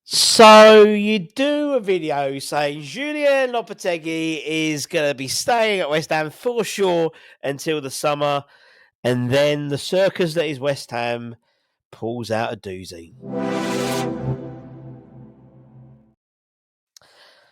So you do a video saying Julien Lopetegui is going to be staying at West Ham for sure until the summer, and then the circus that is West Ham pulls out a doozy.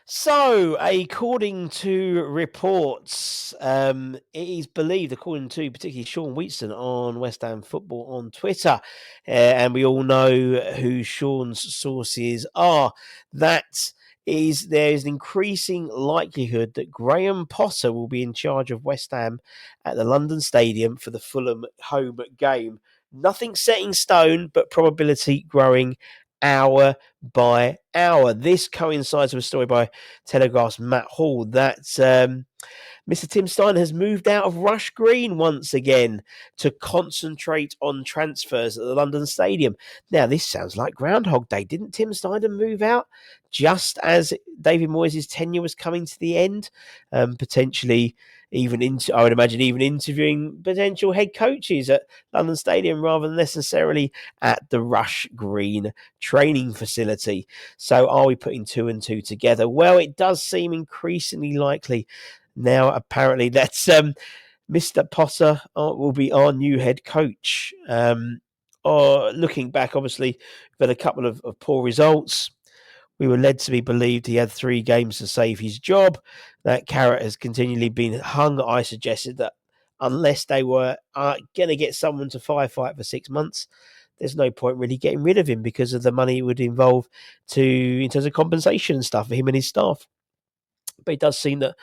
So, according to reports, it is believed, according to particularly Sean Wheatstone on West Ham Football on Twitter, and we all know who Sean's sources are, that there is an increasing likelihood that Graham Potter will be in charge of West Ham at the London Stadium for the Fulham home game. Nothing set in stone, but probability growing hour by hour. This coincides with a story by Telegraph's Matt Hall that Mr. Tim Steidten has moved out of Rush Green once again to concentrate on transfers at the London Stadium. Now, this sounds like Groundhog Day. Didn't Tim Steidten move out just as David Moyes' tenure was coming to the end? Potentially I would imagine even interviewing potential head coaches at London Stadium rather than necessarily at the Rush Green training facility. So are we putting two and two together? Well, it does seem increasingly likely now, apparently, that Mr. Potter will be our new head coach. Or looking back, obviously, we've had a couple of poor results. We were led to be believed he had 3 games to save his job. That carrot has continually been hung. I suggested that unless they were going to get someone to firefight for 6 months, there's no point really getting rid of him because of the money it would involve in terms of compensation and stuff for him and his staff. But it does seem that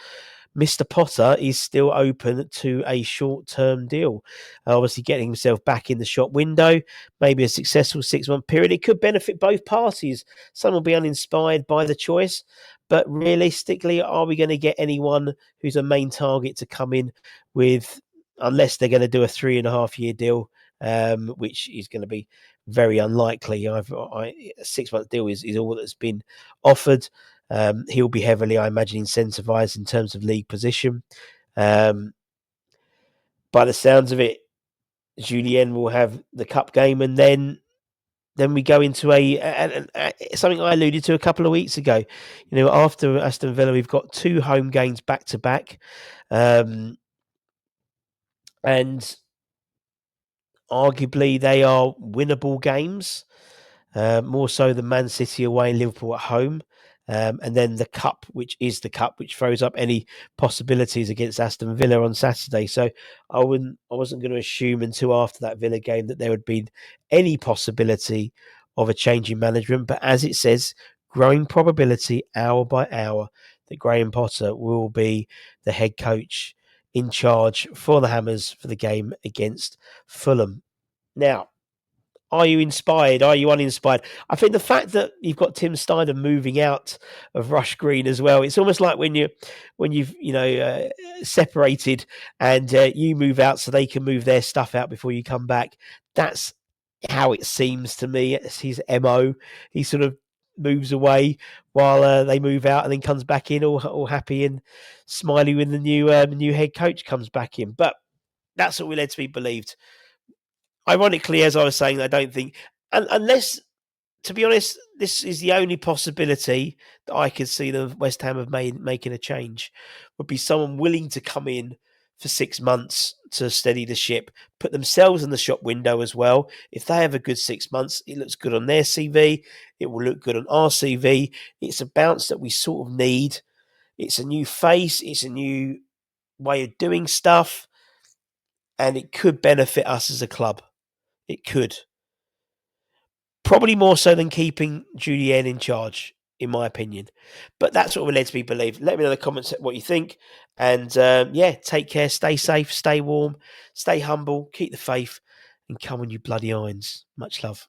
Mr. Potter is still open to a short-term deal. Obviously, getting himself back in the shop window, maybe a successful 6-month period. It could benefit both parties. Some will be uninspired by the choice, but realistically, are we going to get anyone who's a main target to come in with, unless they're going to do a 3.5-year deal, which is going to be very unlikely. A 6-month deal is all that's been offered. He'll be heavily, I imagine, incentivized in terms of league position. By the sounds of it, Julien will have the cup game, and then we go into something I alluded to a couple of weeks ago. After Aston Villa, we've got 2 home games back to back, and arguably they are winnable games, more so than Man City away and Liverpool at home. And then the cup, which throws up any possibilities against Aston Villa on Saturday. So I wasn't going to assume until after that Villa game that there would be any possibility of a change in management. But as it says, growing probability hour by hour that Graham Potter will be the head coach in charge for the Hammers for the game against Fulham. Now, are you inspired? Are you uninspired? I think the fact that you've got Tim Steidten moving out of Rush Green as well, it's almost like when you've separated and you move out so they can move their stuff out before you come back. That's how it seems to me. It's his MO. He sort of moves away while they move out and then comes back in all happy and smiley when the new head coach comes back in. But that's what we're led to be believed. Ironically, as I was saying, I don't think, unless, to be honest, this is the only possibility that I could see the West Ham have making a change, would be someone willing to come in for 6 months to steady the ship, put themselves in the shop window as well. If they have a good 6 months, it looks good on their CV. It will look good on our CV. It's a bounce that we sort of need. It's a new face. It's a new way of doing stuff. And it could benefit us as a club. It could. Probably more so than keeping Julien in charge, in my opinion. But that's what we're led to be believed. Let me know in the comments what you think. And take care, stay safe, stay warm, stay humble, keep the faith, and come on, you bloody irons. Much love.